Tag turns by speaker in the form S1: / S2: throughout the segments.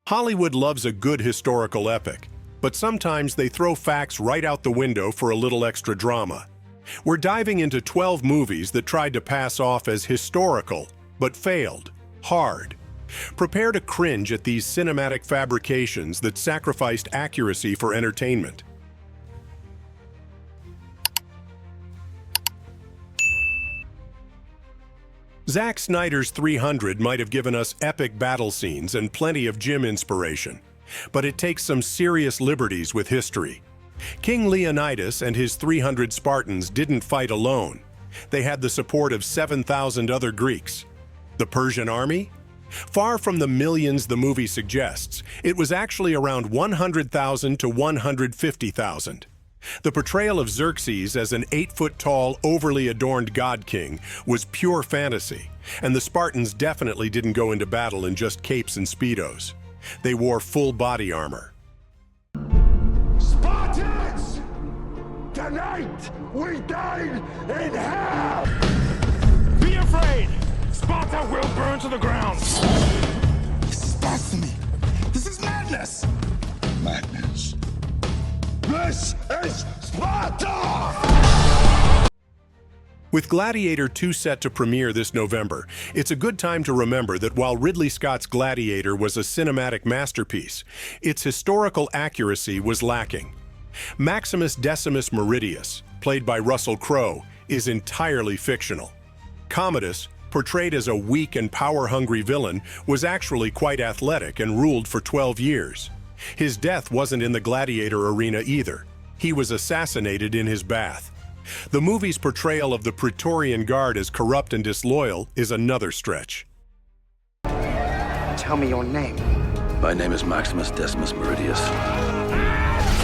S1: Hollywood loves a good historical epic, but sometimes they throw facts right out the window for a little extra drama. We're diving into 12 movies that tried to pass off as historical, but failed hard. Prepare to cringe at these cinematic fabrications that sacrificed accuracy for entertainment. Zack Snyder's 300 might have given us epic battle scenes and plenty of gym inspiration, but it takes some serious liberties with history. King Leonidas and his 300 Spartans didn't fight alone. They had the support of 7,000 other Greeks. The Persian army? Far from the millions the movie suggests, it was actually around 100,000 to 150,000. The portrayal of Xerxes as an 8-foot-tall, overly adorned god king was pure fantasy, and the Spartans definitely didn't go into battle in just capes and speedos. They wore full body armor.
S2: Spartans! Tonight we dine in hell! Be afraid! Sparta will burn to the ground! This is blasphemy! This is madness! Madness. This is Sparta!
S1: With Gladiator 2 set to premiere this November, it's a good time to remember that while Ridley Scott's Gladiator was a cinematic masterpiece, its historical accuracy was lacking. Maximus Decimus Meridius, played by Russell Crowe, is entirely fictional. Commodus, portrayed as a weak and power-hungry villain, was actually quite athletic and ruled for 12 years. His death wasn't in the gladiator arena either. He was assassinated in his bath. The movie's portrayal of the Praetorian Guard as corrupt and disloyal is another stretch.
S3: Tell me your name.
S4: My name is Maximus Decimus Meridius.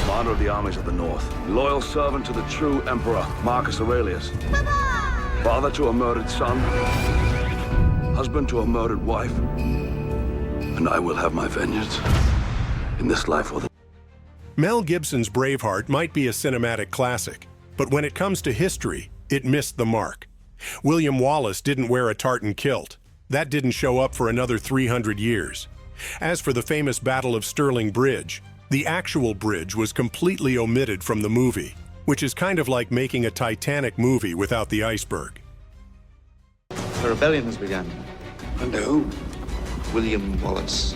S4: Commander of the armies of the North. Loyal servant to the true Emperor, Marcus Aurelius. Papa! Father to a murdered son. Husband to a murdered wife. And I will have my vengeance. In this life or the...
S1: Mel Gibson's Braveheart might be a cinematic classic, but when it comes to history, it missed the mark. William Wallace didn't wear a tartan kilt. That didn't show up for another 300 years. As for the famous Battle of Stirling Bridge, the actual bridge was completely omitted from the movie, which is kind of like making a Titanic movie without the iceberg.
S3: A rebellion has begun.
S2: Under who?
S3: William Wallace.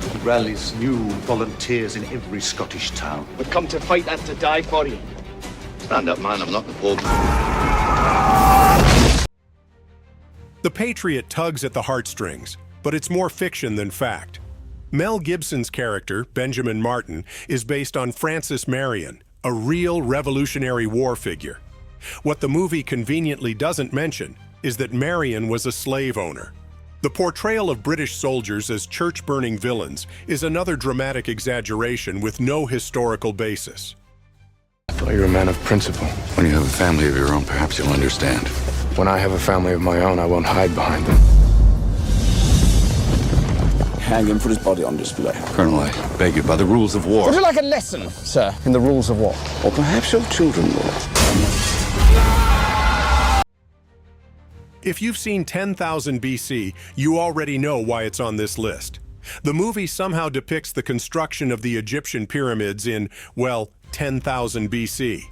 S3: He rallies new volunteers in every Scottish town.
S5: We come to fight and to die for you.
S3: Stand up, man, I'm not the Pope.
S1: The Patriot tugs at the heartstrings, but it's more fiction than fact. Mel Gibson's character, Benjamin Martin, is based on Francis Marion, a real Revolutionary War figure. What the movie conveniently doesn't mention is that Marion was a slave owner. The portrayal of British soldiers as church-burning villains is another dramatic exaggeration with no historical basis.
S6: I thought you were a man of principle.
S4: When you have a family of your own, perhaps you'll understand.
S6: When I have a family of my own, I won't hide behind them.
S4: Hang him, put his body on display. Colonel, I beg you, by the rules of war.
S7: Would you like a lesson, sir, in the rules of war?
S4: Or perhaps your children will.
S1: If you've seen 10,000 BC, you already know why it's on this list. The movie somehow depicts the construction of the Egyptian pyramids in, well, 10,000 BC.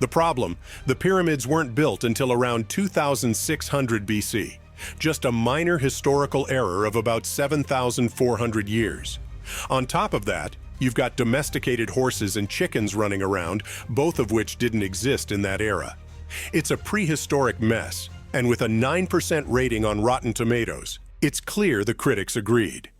S1: The problem, the pyramids weren't built until around 2600 BC, just a minor historical error of about 7,400 years. On top of that, you've got domesticated horses and chickens running around, both of which didn't exist in that era. It's a prehistoric mess, and with a 9% rating on Rotten Tomatoes, it's clear the critics agreed.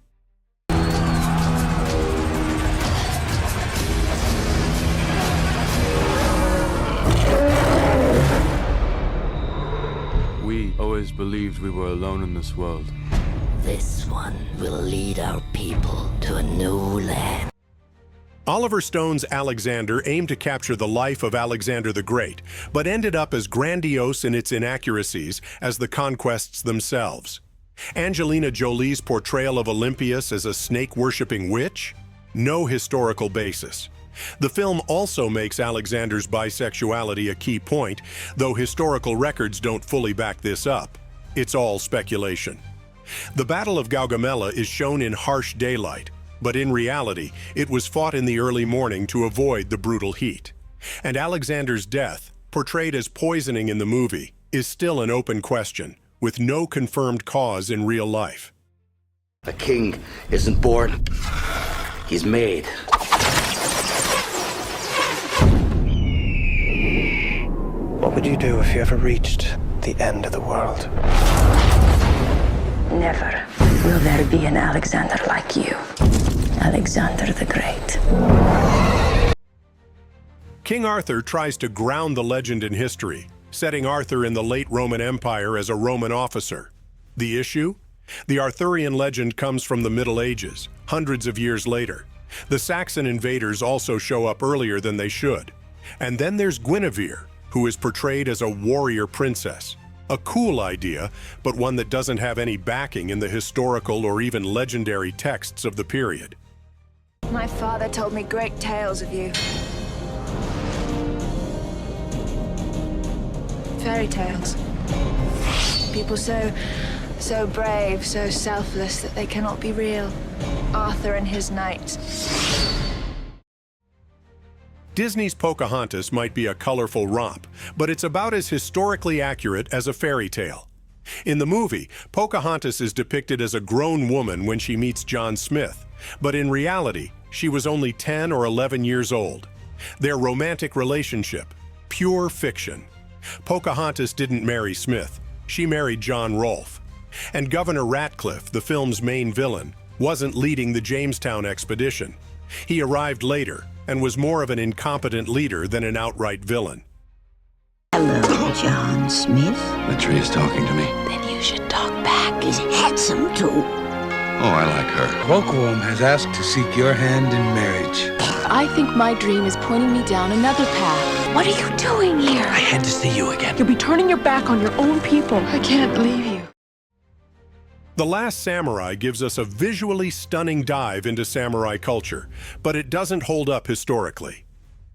S8: We always believed we were alone in this world.
S9: This one will lead our people to a new land.
S1: Oliver Stone's Alexander aimed to capture the life of Alexander the Great, but ended up as grandiose in its inaccuracies as the conquests themselves. Angelina Jolie's portrayal of Olympias as a snake-worshipping witch? No historical basis. The film also makes Alexander's bisexuality a key point, though historical records don't fully back this up. It's all speculation. The Battle of Gaugamela is shown in harsh daylight, But in reality, it was fought in the early morning to avoid the brutal heat. And Alexander's death, portrayed as poisoning in the movie, is still an open question, with no confirmed cause in real life.
S3: A king isn't born, he's made.
S7: What would you do if you ever reached the end of the world?
S9: Never will there be an Alexander like you. Alexander the Great.
S1: King Arthur tries to ground the legend in history, setting Arthur in the late Roman Empire as a Roman officer. The issue? The Arthurian legend comes from the Middle Ages, hundreds of years later. The Saxon invaders also show up earlier than they should. And then there's Guinevere, who is portrayed as a warrior princess. A cool idea, but one that doesn't have any backing in the historical or even legendary texts of the period.
S10: My father told me great tales of you. Fairy tales. People so brave, so selfless that they cannot be real. Arthur and his knights.
S1: Disney's Pocahontas might be a colorful romp, but it's about as historically accurate as a fairy tale. In the movie, Pocahontas is depicted as a grown woman when she meets John Smith, but in reality, she was only 10 or 11 years old. Their romantic relationship, pure fiction. Pocahontas didn't marry Smith, she married John Rolfe. And Governor Ratcliffe, the film's main villain, wasn't leading the Jamestown expedition. He arrived later and was more of an incompetent leader than an outright villain.
S9: Hello, John Smith.
S4: The tree is talking to me.
S9: Then you should talk back. He's handsome, too.
S4: Oh, I like her.
S11: Boleyn has asked to seek your hand in marriage.
S10: I think my dream is pointing me down another path.
S9: What are you doing here?
S11: I had to see you again.
S10: You'll be turning your back on your own people. I can't leave you.
S1: The Last Samurai gives us a visually stunning dive into samurai culture, but it doesn't hold up historically.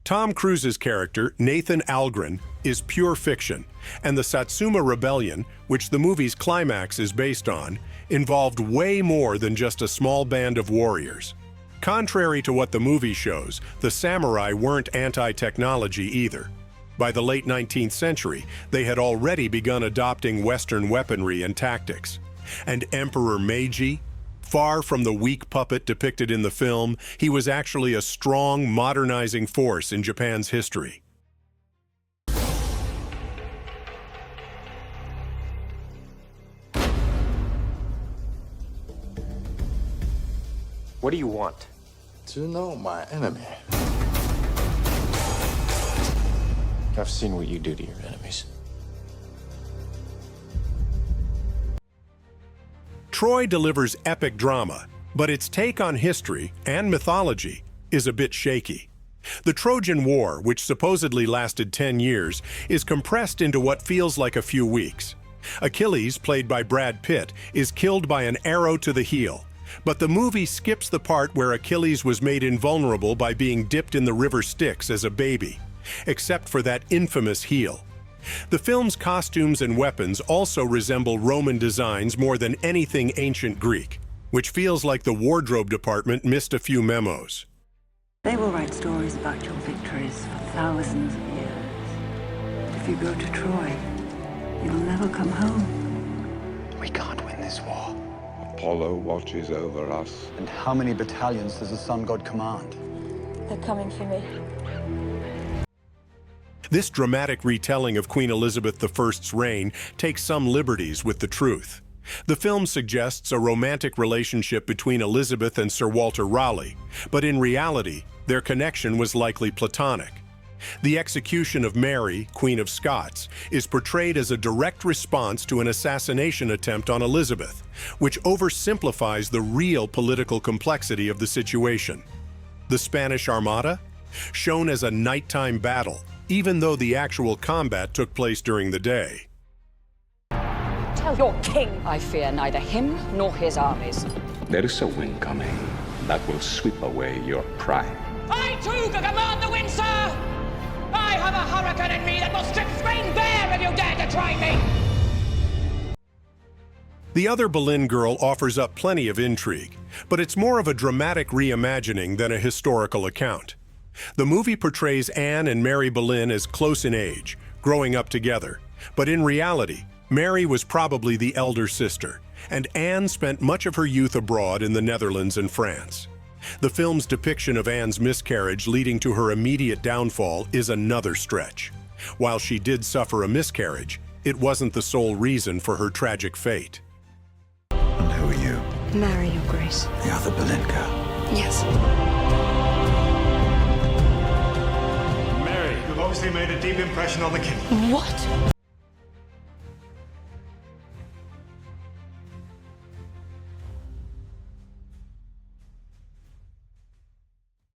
S1: Tom Cruise's character, Nathan Algren, is pure fiction, and the Satsuma Rebellion, which the movie's climax is based on, involved way more than just a small band of warriors. Contrary to what the movie shows, the samurai weren't anti-technology either. By the late 19th century, they had already begun adopting Western weaponry and tactics. And Emperor Meiji, far from the weak puppet depicted in the film, he was actually a strong, modernizing force in Japan's history.
S7: What do you want?
S6: To know my enemy.
S7: I've seen what you do to your enemies.
S1: Troy delivers epic drama, but its take on history and mythology is a bit shaky. The Trojan War, which supposedly lasted 10 years, is compressed into what feels like a few weeks. Achilles, played by Brad Pitt, is killed by an arrow to the heel. But the movie skips the part where Achilles was made invulnerable by being dipped in the river Styx as a baby, except for that infamous heel. The film's costumes and weapons also resemble Roman designs more than anything ancient Greek, which feels like the wardrobe department missed a few memos.
S12: They will write stories about your victories for thousands of years. If you go to Troy, you'll never come home.
S7: We can't win this war.
S13: Apollo watches over us.
S14: And how many battalions does the sun god command?
S10: They're coming for me.
S1: This dramatic retelling of Queen Elizabeth I's reign takes some liberties with the truth. The film suggests a romantic relationship between Elizabeth and Sir Walter Raleigh, but in reality, their connection was likely platonic. The execution of Mary, Queen of Scots, is portrayed as a direct response to an assassination attempt on Elizabeth, which oversimplifies the real political complexity of the situation. The Spanish Armada? Shown as a nighttime battle, even though the actual combat took place during the day.
S15: Tell your king I fear neither him nor his armies.
S13: There is a wind coming that will sweep away your pride.
S15: I too can command the wind, sir! I have a hurricane in me that will strip Spain bare if you dare to try me!
S1: The other Boleyn girl offers up plenty of intrigue, but it's more of a dramatic reimagining than a historical account. The movie portrays Anne and Mary Boleyn as close in age, growing up together, but in reality, Mary was probably the elder sister, and Anne spent much of her youth abroad in the Netherlands and France. The film's depiction of Anne's miscarriage leading to her immediate downfall is another stretch. While she did suffer a miscarriage, it wasn't the sole reason for her tragic fate.
S11: And who are you?
S10: Mary, Your Grace.
S11: The other Boleyn girl?
S10: Yes.
S2: Mary, you've obviously made a deep impression on the king.
S15: What?